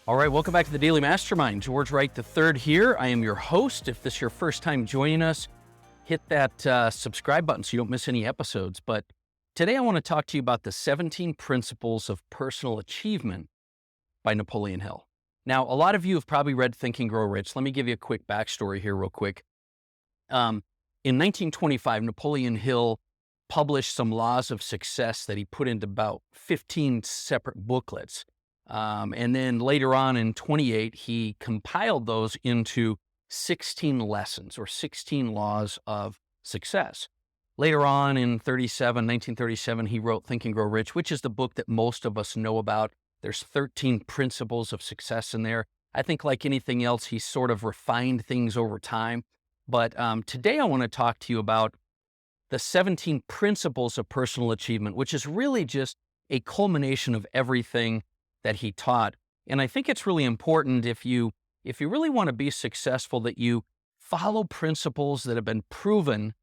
All right, welcome back to the Daily Mastermind. George Wright III here. I am your host. If this is your first time joining us, hit that subscribe button so you don't miss any episodes. But today I want to talk to you about the 17 Principles of Personal Achievement by Napoleon Hill. Now, a lot of you have probably read Think and Grow Rich. Let me give you a quick backstory here real quick. In 1925, Napoleon Hill published some laws of success that he put into about 15 separate booklets. And then later on in 28, he compiled those into 16 lessons or 16 laws of success. Later on in 1937, he wrote Think and Grow Rich, which is the book that most of us know about. There's 13 principles of success in there. I think like anything else, he sort of refined things over time. But today I want to talk to you about the 17 Principles of Personal Achievement, which is really just a culmination of everything that he taught. And I think it's really important if you really want to be successful that you follow principles that have been proven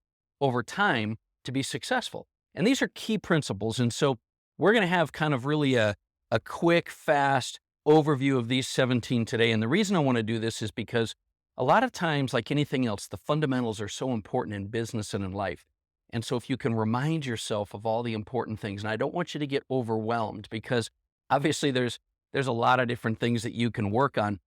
over time to be successful. And these are key principles. And so we're going to have kind of really a quick, fast overview of these 17 today. And the reason I want to do this is because a lot of times, like anything else, the fundamentals are so important in business and in life. And so if you can remind yourself of all the important things, and I don't want you to get overwhelmed because obviously there's a lot of different things that you can work on.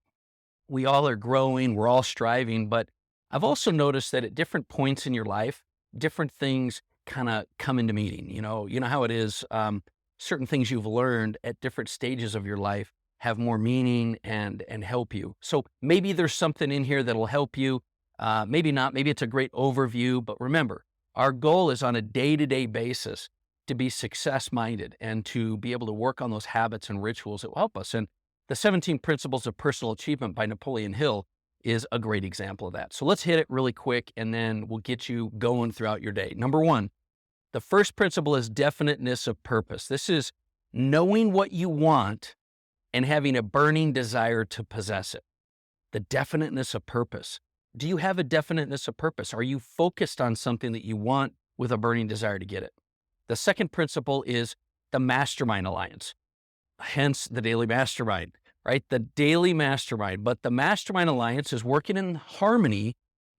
We all are growing, we're all striving, but I've also noticed that at different points in your life, different things kind of come into meeting. You know how it is. Certain things you've learned at different stages of your life have more meaning and help you. So maybe there's something in here that'll help you. Maybe not. Maybe it's a great overview, but remember, our goal is on a day-to-day basis to be success-minded and to be able to work on those habits and rituals that will help us. And the 17 Principles of Personal Achievement by Napoleon Hill is a great example of that. So let's hit it really quick, and then we'll get you going throughout your day. Number one, the first principle is definiteness of purpose. This is knowing what you want and having a burning desire to possess it. The definiteness of purpose. Do you have a definiteness of purpose? Are you focused on something that you want with a burning desire to get it? The second principle is the Mastermind Alliance, hence the Daily Mastermind, right? The Daily Mastermind. But the Mastermind Alliance is working in harmony,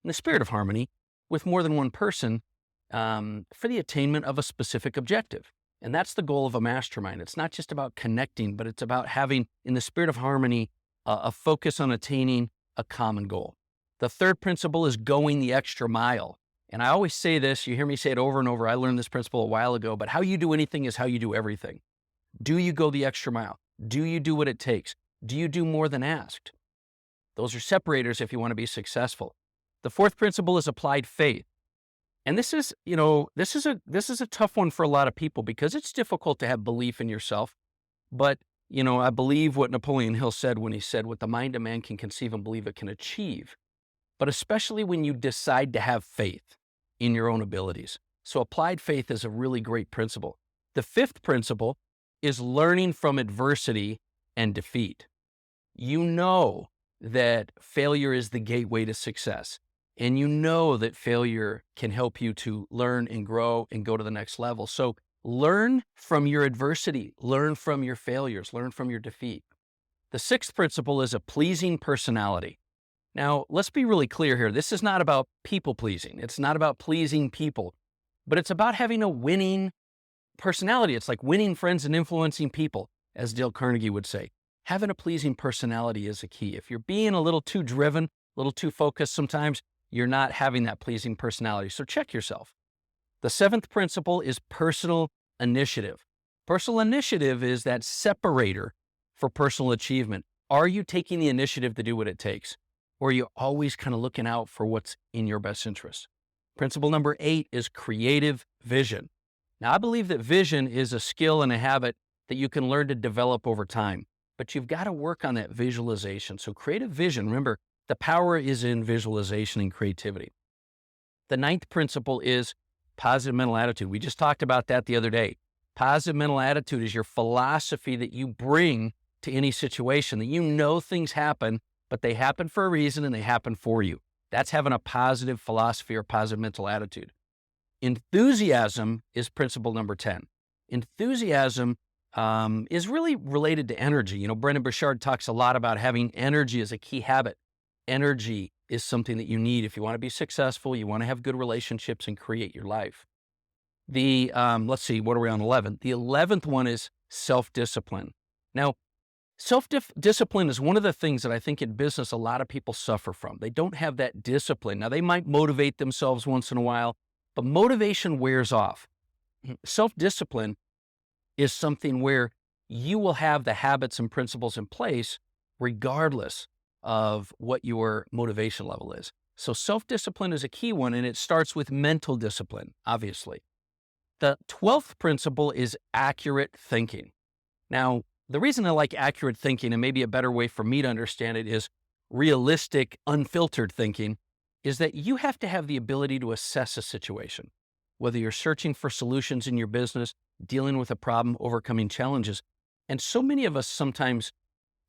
in the spirit of harmony, with more than one person for the attainment of a specific objective. And that's the goal of a mastermind. It's not just about connecting, but it's about having, in the spirit of harmony, a focus on attaining a common goal. The third principle is going the extra mile. And I always say this, you hear me say it over and over. I learned this principle a while ago, but how you do anything is how you do everything. Do you go the extra mile? Do you do what it takes? Do you do more than asked? Those are separators if you want to be successful. The fourth principle is applied faith. And this is a tough one for a lot of people because it's difficult to have belief in yourself. But, I believe what Napoleon Hill said when he said, what the mind of man can conceive and believe it can achieve. But especially when you decide to have faith in your own abilities. So applied faith is a really great principle. The fifth principle is learning from adversity and defeat. You know that failure is the gateway to success. And you know that failure can help you to learn and grow and go to the next level. So learn from your adversity, learn from your failures, learn from your defeat. The sixth principle is a pleasing personality. Now, let's be really clear here. This is not about people pleasing. It's not about pleasing people, but it's about having a winning personality. It's like winning friends and influencing people, as Dale Carnegie would say. Having a pleasing personality is a key. If you're being a little too driven, a little too focused sometimes, you're not having that pleasing personality. So check yourself. The seventh principle is personal initiative. Personal initiative is that separator for personal achievement. Are you taking the initiative to do what it takes? Or are you always kind of looking out for what's in your best interest? Principle number 8 is creative vision. Now, I believe that vision is a skill and a habit that you can learn to develop over time, but you've got to work on that visualization. So creative vision, remember, the power is in visualization and creativity. The ninth principle is positive mental attitude. We just talked about that the other day. Positive mental attitude is your philosophy that you bring to any situation, that you know things happen, but they happen for a reason and they happen for you. That's having a positive philosophy or positive mental attitude. Enthusiasm is principle number 10. Enthusiasm is really related to energy. Brendan Burchard talks a lot about having energy as a key habit. Energy is something that you need if you want to be successful, you want to have good relationships and create your life. Let's see, what are we on 11? The 11th one is self-discipline. Now, self-discipline is one of the things that I think in business a lot of people suffer from. They don't have that discipline. Now, they might motivate themselves once in a while, but motivation wears off. Self-discipline is something where you will have the habits and principles in place regardless of what your motivation level is. So self-discipline is a key one, and it starts with mental discipline, obviously. The 12th principle is accurate thinking. Now, the reason I like accurate thinking, and maybe a better way for me to understand it is realistic, unfiltered thinking, is that you have to have the ability to assess a situation. Whether you're searching for solutions in your business, dealing with a problem, overcoming challenges. And so many of us sometimes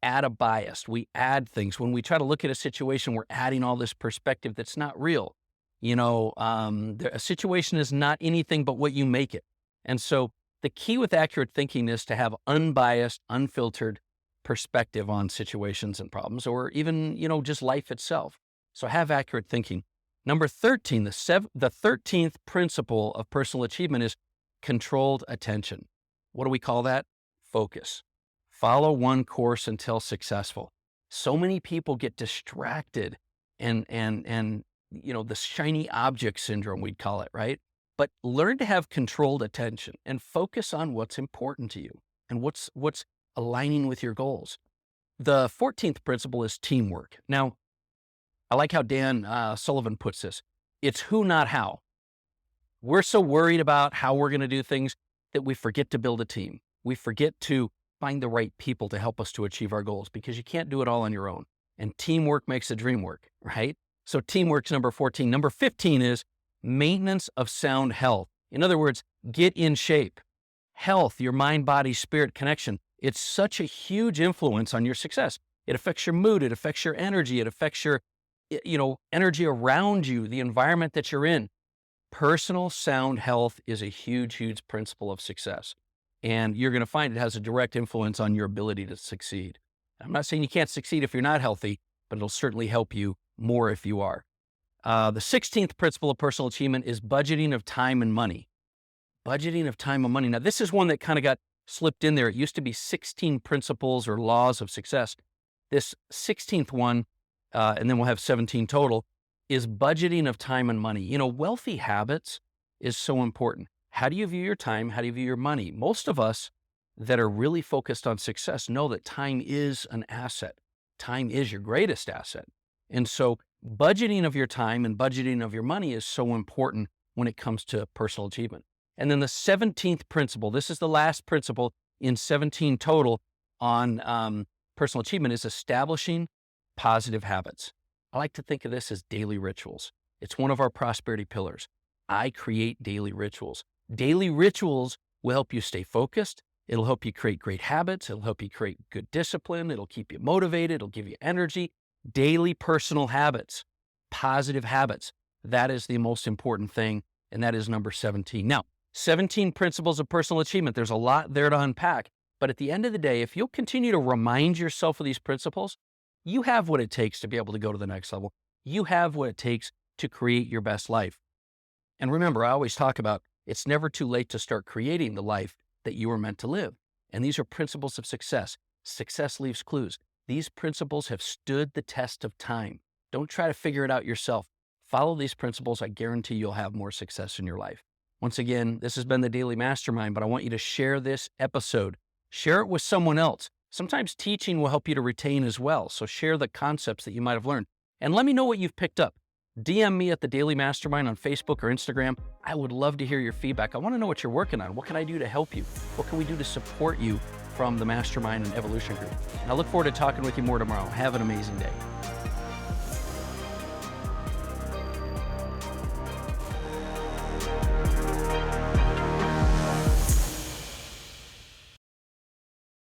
add a bias. We add things. When we try to look at a situation, we're adding all this perspective that's not real. A situation is not anything but what you make it. And so the key with accurate thinking is to have unbiased, unfiltered perspective on situations and problems, or even, just life itself. So have accurate thinking. Number 13, the 13th principle of personal achievement is controlled attention. What do we call that? Focus. Follow one course until successful. So many people get distracted and the shiny object syndrome, we'd call it, right? But learn to have controlled attention and focus on what's important to you and what's aligning with your goals. The 14th principle is teamwork. Now, I like how Dan Sullivan puts this. It's who, not how. We're so worried about how we're going to do things that we forget to build a team. We forget to find the right people to help us to achieve our goals, because you can't do it all on your own. And teamwork makes the dream work, right? So teamwork's number 14. Number 15 is maintenance of sound health. In other words, get in shape. Health, your mind, body, spirit connection. It's such a huge influence on your success. It affects your mood. It affects your energy. It affects your energy around you, the environment that you're in. Personal sound health is a huge, huge principle of success. And you're going to find it has a direct influence on your ability to succeed. I'm not saying you can't succeed if you're not healthy, but it'll certainly help you more if you are. The 16th principle of personal achievement is budgeting of time and money. Budgeting of time and money. Now, this is one that kind of got slipped in there. It used to be 16 principles or laws of success. This 16th one, and then we'll have 17 total, is budgeting of time and money. Wealthy habits is so important. How do you view your time? How do you view your money? Most of us that are really focused on success know that time is an asset. Time is your greatest asset. And so budgeting of your time and budgeting of your money is so important when it comes to personal achievement. And then the 17th principle, this is the last principle in 17 total on personal achievement, is establishing positive habits. I like to think of this as daily rituals. It's one of our prosperity pillars. I create daily rituals. Daily rituals will help you stay focused. It'll help you create great habits. It'll help you create good discipline. It'll keep you motivated. It'll give you energy. Daily personal habits, positive habits. That is the most important thing, and that is number 17. Now, 17 principles of personal achievement. There's a lot there to unpack, but at the end of the day, if you'll continue to remind yourself of these principles, you have what it takes to be able to go to the next level. You have what it takes to create your best life. And remember, I always talk about it's never too late to start creating the life that you were meant to live. And these are principles of success. Success leaves clues. These principles have stood the test of time. Don't try to figure it out yourself. Follow these principles. I guarantee you'll have more success in your life. Once again, this has been the Daily Mastermind, but I want you to share this episode. Share it with someone else. Sometimes teaching will help you to retain as well. So share the concepts that you might have learned. And let me know what you've picked up. DM me at the Daily Mastermind on Facebook or Instagram. I would love to hear your feedback. I want to know what you're working on. What can I do to help you? What can we do to support you from the Mastermind and Evolution Group? And I look forward to talking with you more tomorrow. Have an amazing day.